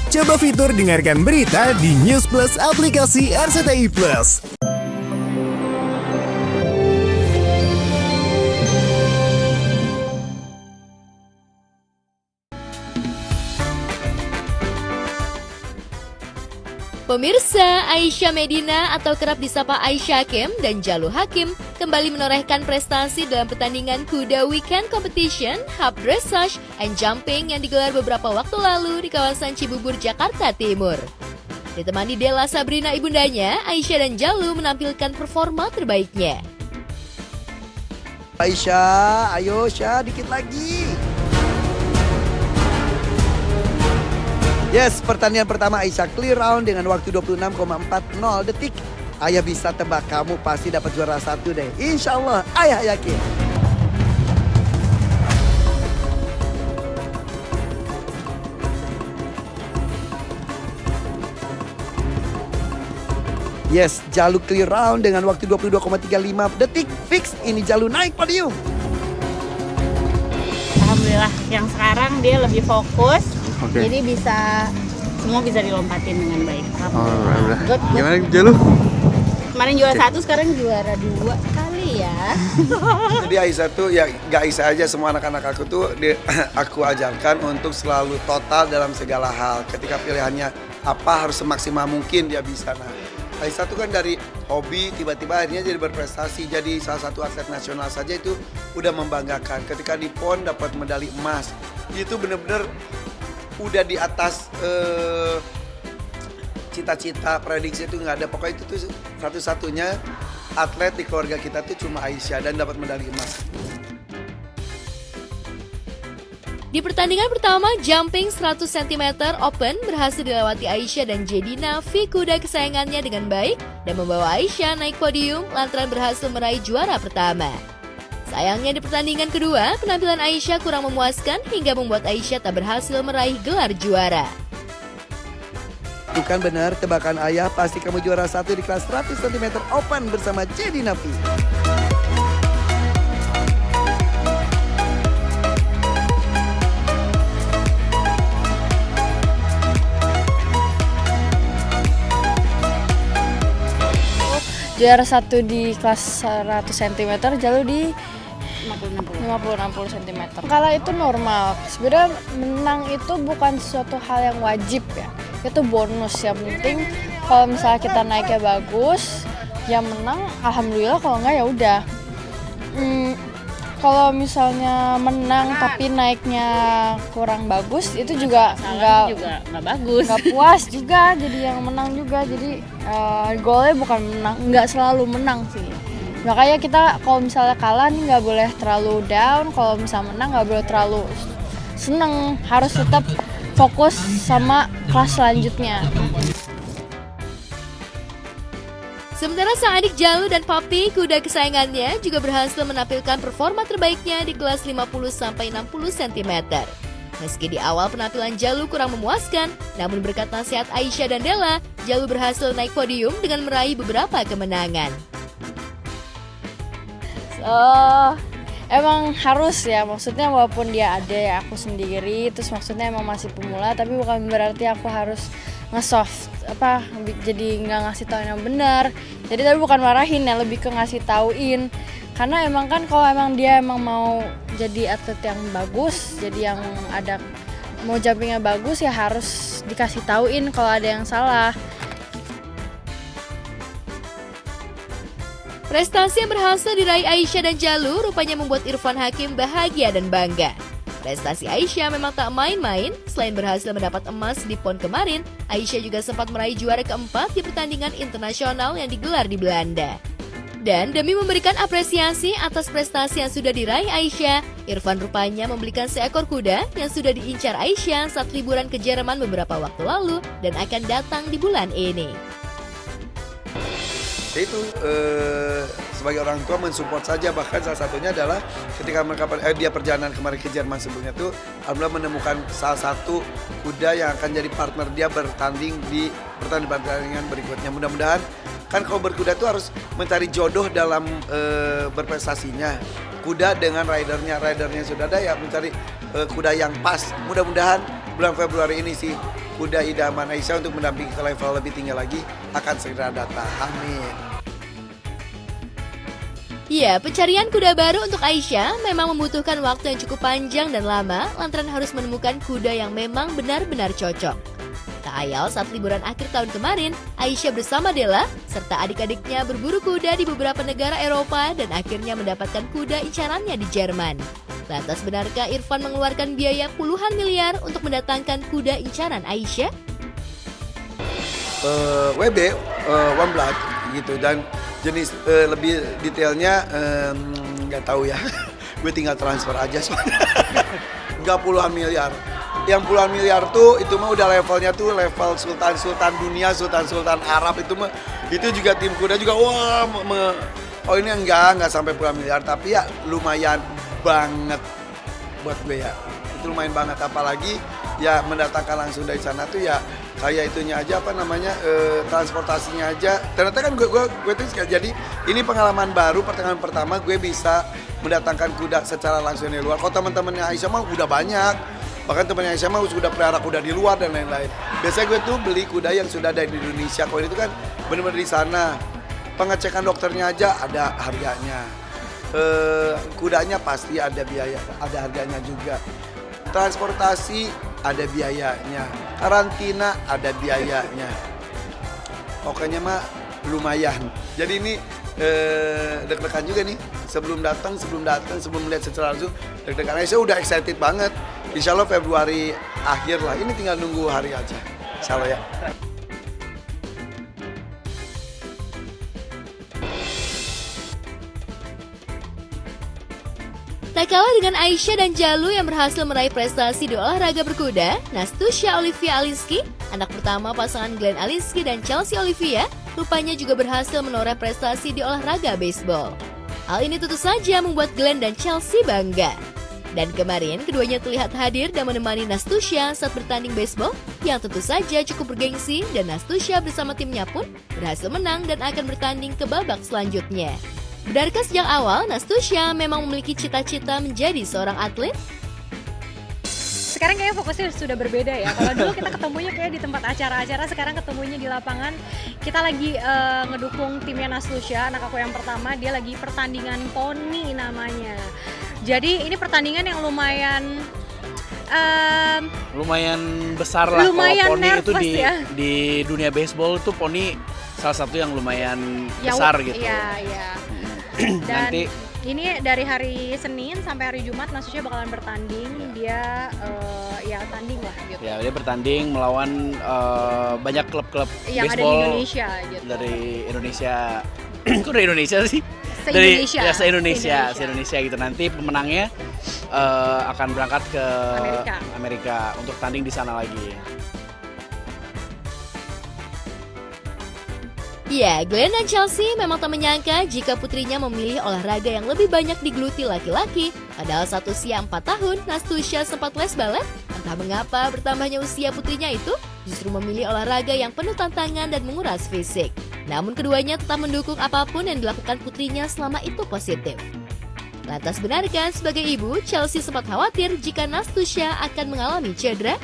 Coba fitur dengarkan berita di News Plus aplikasi RCTI Plus. Pemirsa, Aisyah Medina atau kerap disapa Aisyah Hakim dan Jalu Hakim kembali menorehkan prestasi dalam pertandingan kuda weekend competition, hub dressage, and jumping yang digelar beberapa waktu lalu di kawasan Cibubur, Jakarta Timur. Ditemani Della Sabrina ibundanya, Aisyah dan Jalu menampilkan performa terbaiknya. Aisyah, ayo Syah, dikit lagi. Yes, pertandingan pertama Aisyah clear round dengan waktu 26,40 detik. Ayah bisa tebak, kamu pasti dapat juara 1 deh. Insya Allah, ayah yakin. Yes, Jalu clear round dengan waktu 22,35 detik. Fix, ini Jalu naik podium. Alhamdulillah, yang sekarang dia lebih fokus. Oke. Jadi semua bisa dilompatin dengan baik. Alhamdulillah. Good. Gimana Jalu? Kemarin juara 1, sekarang juara 2 kali ya. Jadi Aisyah tuh ya gak Aisyah aja, semua anak-anak aku tuh aku ajarkan untuk selalu total dalam segala hal. Ketika pilihannya apa harus semaksimal mungkin dia bisa. Nah, Aisyah tuh kan dari hobi tiba-tiba akhirnya jadi berprestasi, jadi salah satu atlet nasional saja itu udah membanggakan. Ketika di PON dapat medali emas, itu bener-bener udah di atas cita-cita, prediksi itu nggak ada. Pokoknya itu tuh satu-satunya atlet di keluarga kita tuh cuma Aisyah dan dapat medali emas. Di pertandingan pertama, jumping 100 cm open berhasil dilewati Aisyah dan Jedina, V kuda kesayangannya dengan baik dan membawa Aisyah naik podium lantaran berhasil meraih juara pertama. Sayangnya di pertandingan kedua, penampilan Aisyah kurang memuaskan hingga membuat Aisyah tak berhasil meraih gelar juara. Bukan benar, tebakan ayah pasti kamu juara 1 di kelas 100 cm open bersama Jedina V. Juara 1 di kelas 100 cm, Jalu di 50-60 cm. Kalau itu normal, sebenarnya menang itu bukan suatu hal yang wajib ya. Itu bonus, yang penting kalau misalnya kita naiknya bagus, ya menang, alhamdulillah. Kalau enggak ya udah. Kalau misalnya menang tapi naiknya kurang bagus, itu juga nggak bagus. nggak puas juga, jadi yang menang juga. Jadi goalnya bukan menang, nggak selalu menang sih. Makanya kita kalau misalnya kalah nih nggak boleh terlalu down, kalau misalnya menang nggak boleh terlalu seneng, harus tetap fokus sama kelas selanjutnya. Sementara sang adik Jalu dan Papi, kuda kesayangannya, juga berhasil menampilkan performa terbaiknya di kelas 50-60 cm. Meski di awal penampilan Jalu kurang memuaskan, namun berkat nasihat Aisyah dan Della, Jalu berhasil naik podium dengan meraih beberapa kemenangan. Emang harus ya, maksudnya walaupun dia ada aku sendiri, terus maksudnya emang masih pemula, tapi bukan berarti aku harus nge-soft jadi nggak ngasih tau yang benar. Jadi tapi bukan marahin ya, lebih ke ngasih tauin, karena emang kan kalau emang dia emang mau jadi atlet yang bagus, jadi yang ada mau jumpingnya bagus, ya harus dikasih tauin kalau ada yang salah. Prestasi yang berhasil diraih Aisyah dan Jalu rupanya membuat Irfan Hakim bahagia dan bangga. Prestasi Aisyah memang tak main-main. Selain berhasil mendapat emas di PON kemarin, Aisyah juga sempat meraih juara keempat di pertandingan internasional yang digelar di Belanda. Dan demi memberikan apresiasi atas prestasi yang sudah diraih Aisyah, Irfan rupanya membelikan seekor kuda yang sudah diincar Aisyah saat liburan ke Jerman beberapa waktu lalu dan akan datang di bulan ini. Itu sebagai orang tua mensupport saja, bahkan salah satunya adalah ketika mereka dia perjalanan kemarin ke Jerman sebelumnya tuh alhamdulillah menemukan salah satu kuda yang akan jadi partner dia bertanding di pertandingan berikutnya. Mudah-mudahan kan kalau berkuda tuh harus mencari jodoh dalam berprestasinya. Kuda dengan ridernya sudah ada ya, mencari kuda yang pas. Mudah-mudahan bulan Februari ini sih kuda idaman Aisyah untuk mendampingi ke level lebih tinggi lagi akan segera datang. Amin. Ya, pencarian kuda baru untuk Aisyah memang membutuhkan waktu yang cukup panjang dan lama lantaran harus menemukan kuda yang memang benar-benar cocok. Tak ayal saat liburan akhir tahun kemarin, Aisyah bersama Della serta adik-adiknya berburu kuda di beberapa negara Eropa dan akhirnya mendapatkan kuda incarannya di Jerman. Lantas benarkah Irfan mengeluarkan biaya puluhan miliar untuk mendatangkan kuda incaran Aisyah? WB, One Blood gitu, dan jenis lebih detailnya nggak tahu ya. Gue tinggal transfer aja soalnya. Nggak puluhan miliar. Yang puluhan miliar tuh itu mah udah levelnya tuh level sultan dunia, sultan Arab itu mah, itu juga tim kuda juga wah oh ini enggak sampai puluhan miliar, tapi ya lumayan banget buat gue ya. Itu lumayan banget, apalagi ya mendatangkan langsung dari sana tuh ya kayak itunya aja apa namanya transportasinya aja. Ternyata kan gue tuh jadi ini pengalaman baru pertengahan pertama gue bisa mendatangkan kuda secara langsung dari luar. Kalau teman-temannya Aisyah mah udah banyak. Bahkan temannya Aisyah mah sudah pelihara kuda di luar dan lain-lain. Biasanya gue tuh beli kuda yang sudah ada di Indonesia. Kalau itu kan benar-benar di sana. Pengecekan dokternya aja ada harganya. Kudanya pasti ada biaya, ada harganya juga. Transportasi ada biayanya. Karantina ada biayanya. Pokoknya mah lumayan. Jadi ini deg-degan juga nih. Sebelum melihat secara langsung deg-degan. Aisyah udah excited banget. Insya Allah Februari akhir lah. Ini tinggal nunggu hari aja. Insya Allah ya. Tak kalah dengan Aisyah dan Jalu yang berhasil meraih prestasi di olahraga berkuda, Nastusha Olivia Alinsky, anak pertama pasangan Glenn Alinsky dan Chelsea Olivia, rupanya juga berhasil menoreh prestasi di olahraga baseball. Hal ini tentu saja membuat Glenn dan Chelsea bangga. Dan kemarin keduanya terlihat hadir dan menemani Nastusha saat bertanding baseball yang tentu saja cukup bergengsi, dan Nastusha bersama timnya pun berhasil menang dan akan bertanding ke babak selanjutnya. Benarkah sejak awal Nastusha memang memiliki cita-cita menjadi seorang atlet? Sekarang kayaknya fokusnya sudah berbeda ya. Kalau dulu kita ketemunya kayak di tempat acara-acara, sekarang ketemunya di lapangan. Kita lagi ngedukung timnya Nastusha, anak aku yang pertama, dia lagi pertandingan poni namanya. Jadi ini pertandingan yang lumayan besar lah. Lumayan kalau poni itu ya. di dunia baseball tuh poni salah satu yang lumayan besar gitu. Iya. Dan Nanti ini dari hari Senin sampai hari Jumat Nastusha bakalan bertanding. Dia ya tanding lah gitu. ya dia bertanding melawan banyak klub-klub Yang ada di baseball Indonesia gitu. dari Indonesia. Kok dari Indonesia sih? Se-Indonesia. Se-Indonesia gitu. Nanti pemenangnya akan berangkat ke Amerika untuk tanding di sana lagi. Ya, Glenn dan Chelsea memang tak menyangka jika putrinya memilih olahraga yang lebih banyak digeluti laki-laki. Padahal saat usia 4 tahun, Nastusha sempat les balet. Entah mengapa bertambahnya usia putrinya itu justru memilih olahraga yang penuh tantangan dan menguras fisik. Namun keduanya tetap mendukung apapun yang dilakukan putrinya selama itu positif. Lantas benarkah sebagai ibu, Chelsea sempat khawatir jika Nastusha akan mengalami cedera?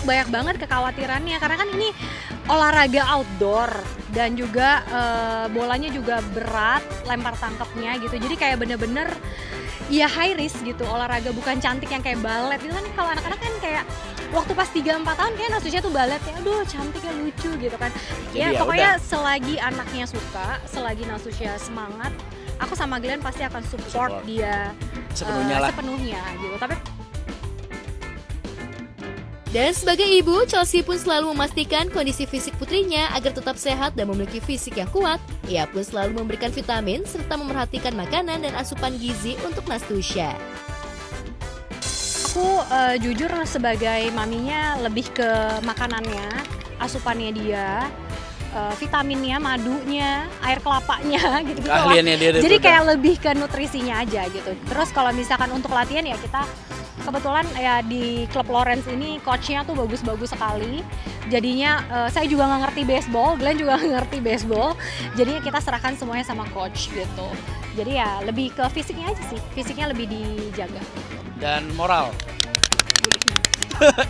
Banyak banget kekhawatirannya karena kan ini olahraga outdoor dan juga bolanya juga berat, lempar tangkapnya gitu. Jadi kayak bener-bener ya high risk gitu, olahraga bukan cantik yang kayak balet itu kan. Kalau anak-anak kan kayak waktu pas 3-4 tahun kayak Nastusha tuh baletnya aduh cantiknya lucu gitu kan. Jadi ya pokoknya udah. selagi anaknya suka, selagi Nastusha semangat, aku sama Glenn pasti akan support dia sepenuhnya gitu. Tapi Dan sebagai ibu, Chelsea pun selalu memastikan kondisi fisik putrinya agar tetap sehat dan memiliki fisik yang kuat. Ia pun selalu memberikan vitamin serta memerhatikan makanan dan asupan gizi untuk Nastusha. aku jujur sebagai maminya lebih ke makanannya, asupannya dia, vitaminnya, madunya, air kelapanya gitu-gitu lah. Keahliannya dia Jadi udah. kayak lebih ke nutrisinya aja gitu. Terus kalau misalkan untuk latihan ya kita kebetulan ya di klub Lawrence ini coachnya tuh bagus-bagus sekali. Jadinya saya juga nggak ngerti baseball, Glenn juga nggak ngerti baseball. Jadinya kita serahkan semuanya sama coach gitu. Jadi ya lebih ke fisiknya aja sih, fisiknya lebih dijaga. Dan moral.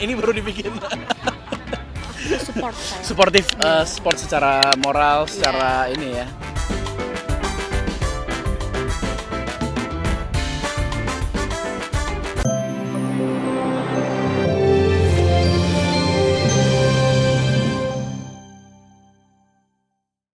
Ini baru dibikin. Support saya. Suportif, support secara moral, secara ini ya.